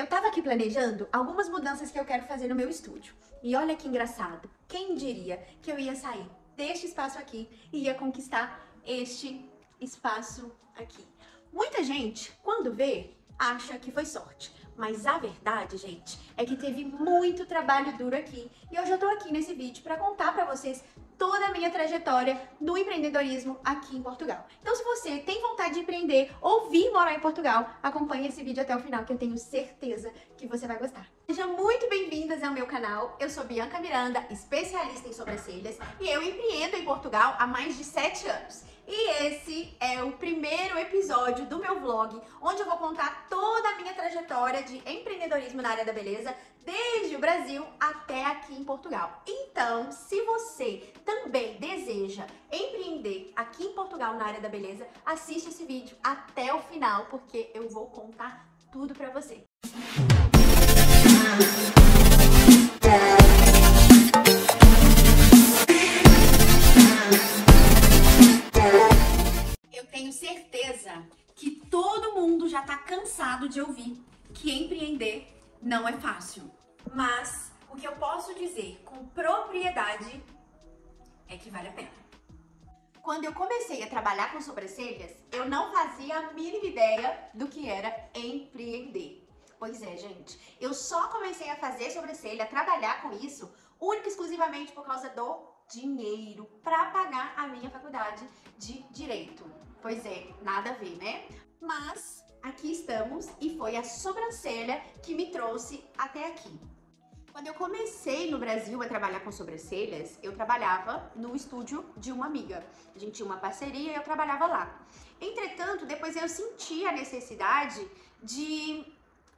Eu tava aqui planejando algumas mudanças que eu quero fazer no meu estúdio. E olha que engraçado, quem diria que eu ia sair deste espaço aqui e ia conquistar este espaço aqui. Muita gente, quando vê, acha que foi sorte. Mas a verdade, gente, é que teve muito trabalho duro aqui. E hoje eu tô aqui nesse vídeo para contar para vocês toda a minha trajetória no empreendedorismo aqui em Portugal. Então, se você tem vontade de empreender ou vir morar em Portugal, acompanhe esse vídeo até o final, que eu tenho certeza que você vai gostar. Sejam muito bem-vindas ao meu canal. Eu sou Bianca Miranda, especialista em sobrancelhas, e eu empreendo em Portugal há mais de 7 anos. E esse é o primeiro episódio do meu vlog, onde eu vou contar toda a minha trajetória de empreendedorismo na área da beleza, desde o Brasil até aqui em Portugal. Então, se você também deseja empreender aqui em Portugal na área da beleza, assiste esse vídeo até o final, porque eu vou contar tudo pra você. Eu tenho certeza que todo mundo já tá cansado de ouvir que empreender não é fácil. Mas o que eu posso dizer com propriedade é que vale a pena. Quando eu comecei a trabalhar com sobrancelhas, eu não fazia a mínima ideia do que era empreender. Pois é, gente, eu só comecei a fazer sobrancelha, a trabalhar com isso, única e exclusivamente por causa do dinheiro para pagar a minha faculdade de Direito. Pois é, nada a ver, né? Mas aqui estamos e foi a sobrancelha que me trouxe até aqui. Quando eu comecei no Brasil a trabalhar com sobrancelhas, eu trabalhava no estúdio de uma amiga. A gente tinha uma parceria e eu trabalhava lá. Entretanto, depois eu senti a necessidade de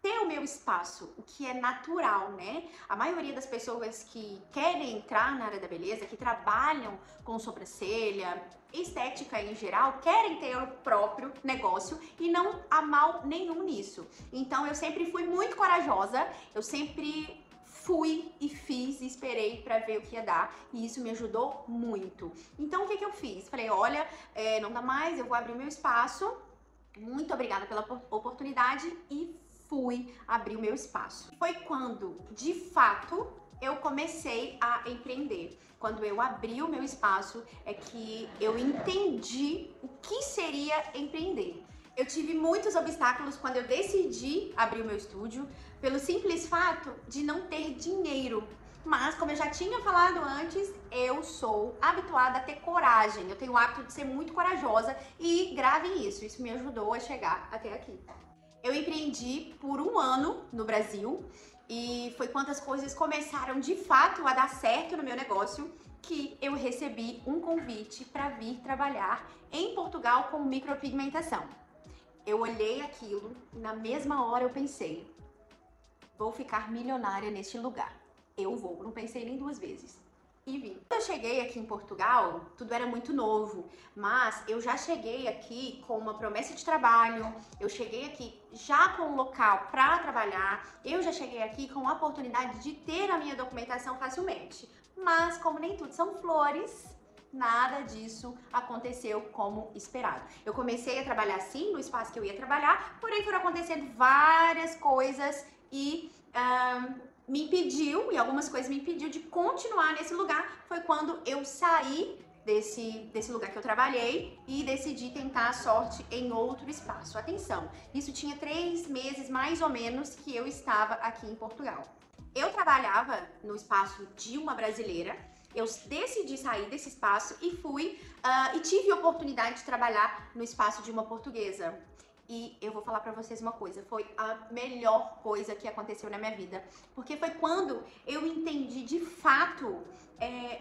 ter o meu espaço, o que é natural, né? A maioria das pessoas que querem entrar na área da beleza, que trabalham com sobrancelha, estética em geral, querem ter o próprio negócio e não há mal nenhum nisso. Então eu sempre fui muito corajosa, eu sempre fui e fiz e esperei para ver o que ia dar, e isso me ajudou muito. Então o que eu fiz? Falei, olha, não dá mais, eu vou abrir meu espaço, muito obrigada pela oportunidade, e fui abrir o meu espaço. Foi quando, de fato, eu comecei a empreender. Quando eu abri o meu espaço, é que eu entendi o que seria empreender. Eu tive muitos obstáculos quando eu decidi abrir o meu estúdio, pelo simples fato de não ter dinheiro. Mas, como eu já tinha falado antes, eu sou habituada a ter coragem. Eu tenho o hábito de ser muito corajosa e gravem isso. Isso me ajudou a chegar até aqui. Eu empreendi por 1 ano no Brasil e foi quando as coisas começaram de fato a dar certo no meu negócio que eu recebi um convite para vir trabalhar em Portugal com micropigmentação. Eu olhei aquilo e na mesma hora eu pensei, vou ficar milionária neste lugar. Eu vou, não pensei nem 2 vezes. E vim. Quando eu cheguei aqui em Portugal, tudo era muito novo, mas eu já cheguei aqui com uma promessa de trabalho, eu cheguei aqui já com um local para trabalhar, eu já cheguei aqui com a oportunidade de ter a minha documentação facilmente. Mas como nem tudo são flores, nada disso aconteceu como esperado. Eu comecei a trabalhar sim no espaço que eu ia trabalhar, porém foram acontecendo várias coisas e me impediu, e algumas coisas me impediu de continuar nesse lugar. Foi quando eu saí desse lugar que eu trabalhei e decidi tentar a sorte em outro espaço. Atenção, isso tinha 3 meses mais ou menos que eu estava aqui em Portugal. Eu trabalhava no espaço de uma brasileira, eu decidi sair desse espaço e fui e tive a oportunidade de trabalhar no espaço de uma portuguesa. E eu vou falar pra vocês uma coisa, foi a melhor coisa que aconteceu na minha vida. Porque foi quando eu entendi de fato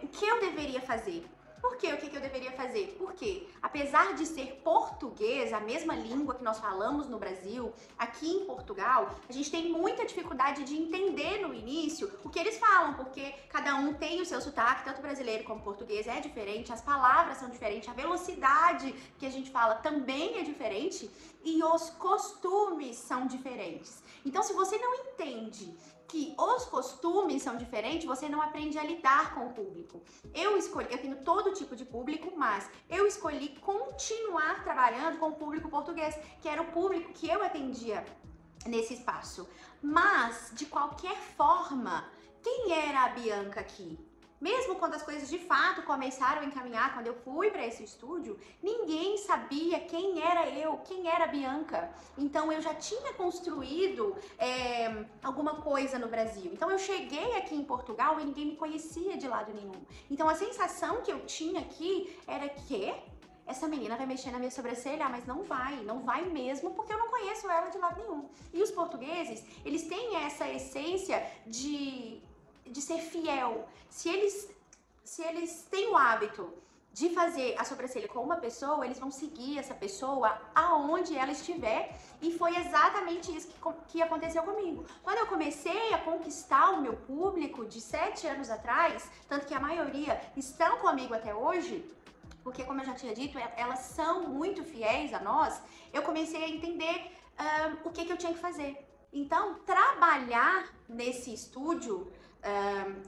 o que eu deveria fazer. Por quê? O que eu deveria fazer? Porque, apesar de ser português, a mesma língua que nós falamos no Brasil, aqui em Portugal, a gente tem muita dificuldade de entender no início o que eles falam, porque cada um tem o seu sotaque, tanto brasileiro como português é diferente, as palavras são diferentes, a velocidade que a gente fala também é diferente e os costumes são diferentes. Então, se você não entende que os costumes são diferentes, você não aprende a lidar com o público. Eu tenho todo tipo de público, mas eu escolhi continuar trabalhando com o público português, que era o público que eu atendia nesse espaço. Mas, de qualquer forma, quem era a Bianca aqui? Mesmo quando as coisas de fato começaram a encaminhar, quando eu fui para esse estúdio, ninguém sabia quem era eu, quem era a Bianca. Então eu já tinha construído alguma coisa no Brasil. Então eu cheguei aqui em Portugal e ninguém me conhecia de lado nenhum. Então a sensação que eu tinha aqui era que essa menina vai mexer na minha sobrancelha, mas não vai mesmo, porque eu não conheço ela de lado nenhum. E os portugueses, eles têm essa essência de ser fiel. Se eles têm o hábito de fazer a sobrancelha com uma pessoa, eles vão seguir essa pessoa aonde ela estiver. E foi exatamente isso que aconteceu comigo. Quando eu comecei a conquistar o meu público de 7 anos atrás, tanto que a maioria estão comigo até hoje, porque como eu já tinha dito, elas são muito fiéis a nós, eu comecei a entender o que eu tinha que fazer. Então, trabalhar nesse estúdio,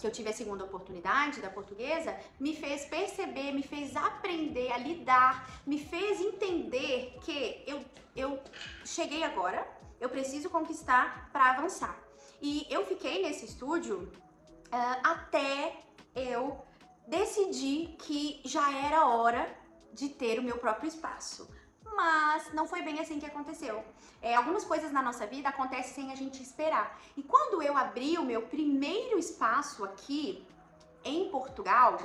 que eu tive a segunda oportunidade da Portuguesa, me fez perceber, me fez aprender a lidar, me fez entender que eu cheguei agora, eu preciso conquistar para avançar. E eu fiquei nesse estúdio até eu decidi que já era hora de ter o meu próprio espaço. Mas não foi bem assim que aconteceu. Algumas coisas na nossa vida acontecem sem a gente esperar. E quando eu abri o meu primeiro espaço aqui em Portugal,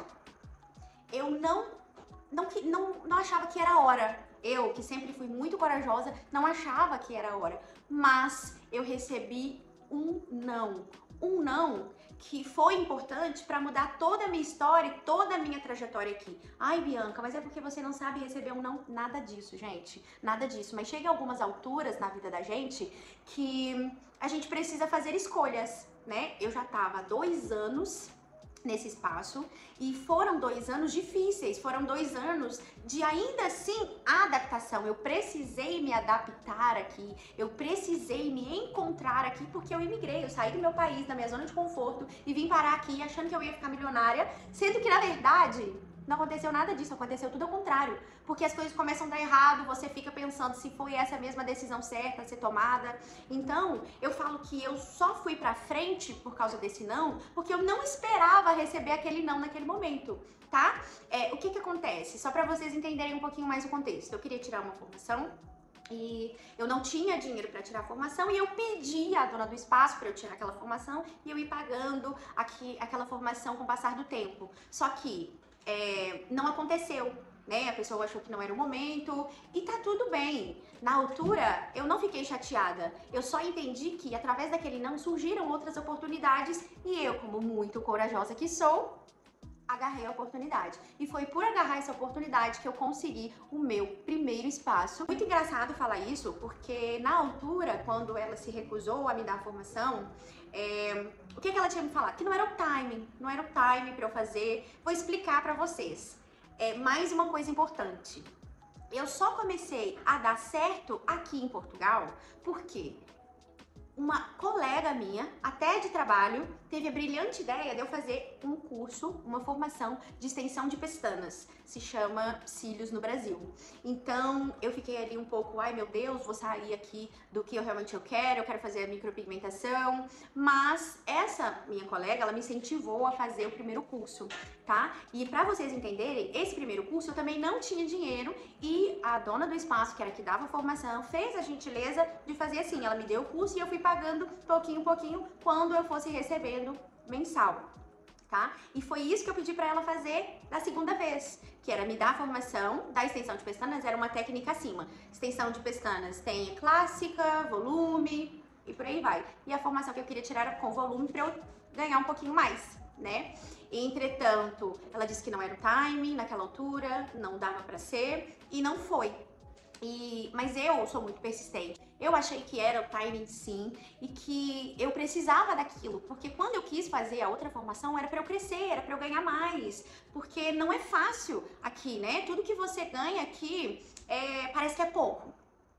eu não achava que era hora. Eu, que sempre fui muito corajosa, não achava que era hora. Mas eu recebi um não. Um não que foi importante para mudar toda a minha história e toda a minha trajetória aqui. Ai, Bianca, mas é porque você não sabe receber um não? Nada disso, gente. Nada disso. Mas chega a algumas alturas na vida da gente que a gente precisa fazer escolhas, né? Eu já tava há 2 anos nesse espaço e foram 2 anos difíceis, foram 2 anos de ainda assim adaptação. Eu precisei me adaptar aqui, eu precisei me encontrar aqui porque eu imigrei, eu saí do meu país, da minha zona de conforto e vim parar aqui achando que eu ia ficar milionária, sendo que na verdade não aconteceu nada disso, aconteceu tudo ao contrário. Porque as coisas começam a dar errado, você fica pensando se foi essa mesma decisão certa a ser tomada. Então, eu falo que eu só fui pra frente por causa desse não, porque eu não esperava receber aquele não naquele momento, tá? O que acontece? Só pra vocês entenderem um pouquinho mais o contexto. Eu queria tirar uma formação e eu não tinha dinheiro para tirar a formação e eu pedi à dona do espaço para eu tirar aquela formação e eu ia pagando aquela formação com o passar do tempo. Só que não aconteceu, né? A pessoa achou que não era o momento e tá tudo bem. Na altura, eu não fiquei chateada. Eu só entendi que através daquele não surgiram outras oportunidades e eu, como muito corajosa que sou, agarrei a oportunidade. E foi por agarrar essa oportunidade que eu consegui o meu primeiro espaço. Muito engraçado falar isso, porque na altura, quando ela se recusou a me dar a formação, o que ela tinha me falado? Que não era o timing, não era o timing pra eu fazer. Vou explicar pra vocês. Mais uma coisa importante. Eu só comecei a dar certo aqui em Portugal porque uma colega minha, até de trabalho, teve a brilhante ideia de eu fazer um curso, uma formação de extensão de pestanas. Se chama Cílios no Brasil. Então, eu fiquei ali um pouco, ai meu Deus, vou sair aqui do que eu realmente eu quero fazer a micropigmentação. Mas essa minha colega, ela me incentivou a fazer o primeiro curso, tá? E pra vocês entenderem, esse primeiro curso eu também não tinha dinheiro e a dona do espaço, que era que dava a formação, fez a gentileza de fazer assim, ela me deu o curso e eu fui pagando pouquinho quando eu fosse recebendo mensal, tá? E foi isso que eu pedi pra ela fazer da segunda vez, que era me dar a formação da extensão de pestanas, era uma técnica acima. Extensão de pestanas tem clássica, volume e por aí vai. E a formação que eu queria tirar era com volume pra eu ganhar um pouquinho mais, né? Entretanto, ela disse que não era o timing naquela altura, não dava pra ser e não foi. Mas eu sou muito persistente. Eu achei que era o timing sim e que eu precisava daquilo, porque quando eu quis fazer a outra formação era para eu crescer, era para eu ganhar mais, porque não é fácil aqui, né? Tudo que você ganha aqui parece que é pouco.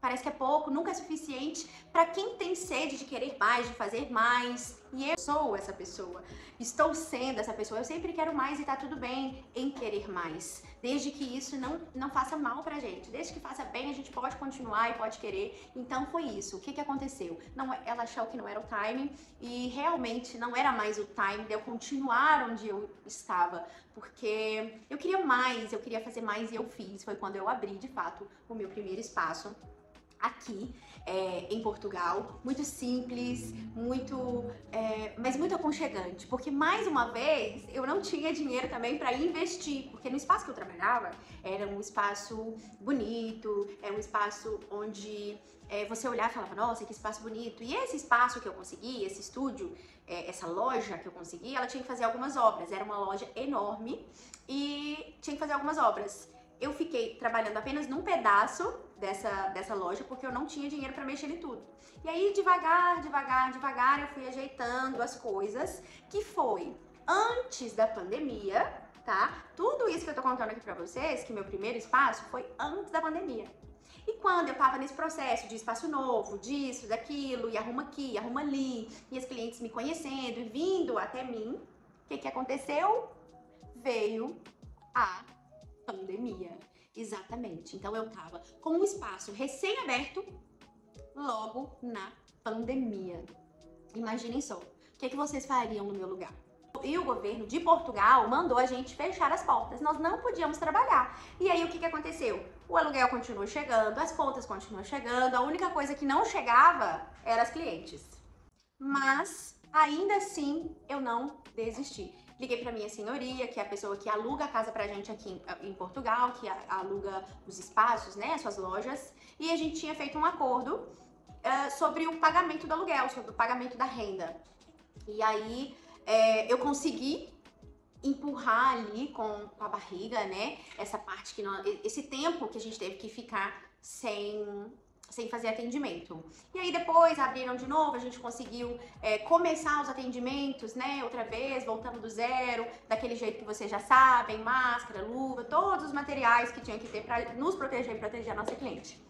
parece que é pouco, nunca é suficiente para quem tem sede de querer mais, de fazer mais. E eu sou essa pessoa, estou sendo essa pessoa. Eu sempre quero mais e tá tudo bem em querer mais, desde que isso não faça mal pra gente, desde que faça bem, a gente pode continuar e pode querer. Então foi isso. O que aconteceu? Ela achou que não era o timing e realmente não era mais o time de eu continuar onde eu estava, porque eu queria mais, eu queria fazer mais e eu fiz. Foi quando eu abri de fato o meu primeiro espaço aqui em Portugal, muito simples, mas muito aconchegante, porque mais uma vez eu não tinha dinheiro também para investir, porque no espaço que eu trabalhava era um espaço bonito, era um espaço onde você olhava e falava, nossa, que espaço bonito. E esse espaço que eu consegui, esse estúdio, essa loja que eu consegui, ela tinha que fazer algumas obras, era uma loja enorme e tinha que fazer algumas obras. Eu fiquei trabalhando apenas num pedaço dessa loja, porque eu não tinha dinheiro para mexer em tudo. E aí, devagar, eu fui ajeitando as coisas, que foi antes da pandemia, tá? Tudo isso que eu tô contando aqui pra vocês, que meu primeiro espaço foi antes da pandemia. E quando eu tava nesse processo de espaço novo, disso, daquilo, e arruma aqui, arruma ali, e as clientes me conhecendo e vindo até mim, o que aconteceu? Veio a pandemia. Exatamente. Então eu tava com um espaço recém-aberto logo na pandemia. Imaginem só, o que vocês fariam no meu lugar? E o governo de Portugal mandou a gente fechar as portas. Nós não podíamos trabalhar. E aí o que aconteceu? O aluguel continuou chegando, as contas continuam chegando, a única coisa que não chegava eram as clientes. Mas ainda assim eu não desisti. Liguei pra minha senhoria, que é a pessoa que aluga a casa pra gente aqui em Portugal, que aluga os espaços, né, as suas lojas, e a gente tinha feito um acordo sobre o pagamento do aluguel, sobre o pagamento da renda. E aí eu consegui empurrar ali com a barriga, né, essa parte esse tempo que a gente teve que ficar sem fazer atendimento. E aí depois abriram de novo, a gente conseguiu começar os atendimentos, né, outra vez, voltando do zero, daquele jeito que vocês já sabem, máscara, luva, todos os materiais que tinha que ter para nos proteger e proteger a nossa cliente.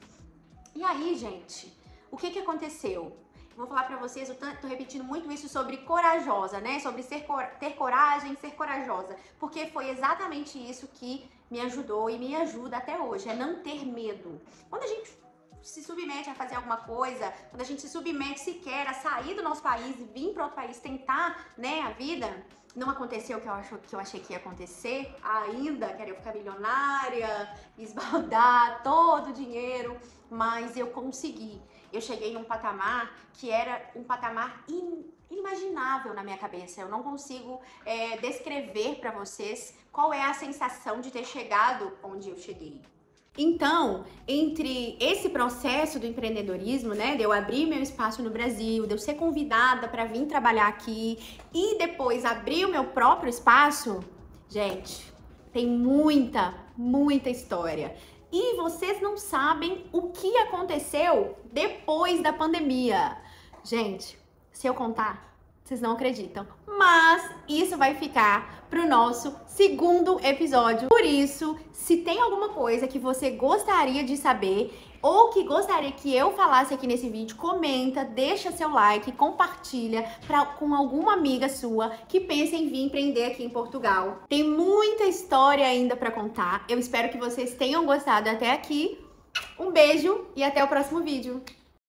E aí, gente, o que aconteceu? Vou falar pra vocês, eu tô repetindo muito isso sobre corajosa, né? Sobre ter coragem, ser corajosa. Porque foi exatamente isso que me ajudou e me ajuda até hoje, é não ter medo. Quando a gente se submete a fazer alguma coisa, quando a gente se submete sequer a sair do nosso país e vir para outro país tentar, né, a vida, não aconteceu o que eu achei que ia acontecer ainda, quero eu ficar milionária, esbaldar todo o dinheiro, mas eu consegui. Eu cheguei num patamar que era um patamar inimaginável na minha cabeça. Eu não consigo descrever para vocês qual é a sensação de ter chegado onde eu cheguei. Então, entre esse processo do empreendedorismo, né, de eu abrir meu espaço no Brasil, de eu ser convidada para vir trabalhar aqui e depois abrir o meu próprio espaço, gente, tem muita história. E vocês não sabem o que aconteceu depois da pandemia. Gente, se eu contar, vocês não acreditam. Mas isso vai ficar pro nosso segundo episódio. Por isso, se tem alguma coisa que você gostaria de saber ou que gostaria que eu falasse aqui nesse vídeo, comenta, deixa seu like, compartilha com alguma amiga sua que pensa em vir empreender aqui em Portugal. Tem muita história ainda para contar. Eu espero que vocês tenham gostado até aqui. Um beijo e até o próximo vídeo.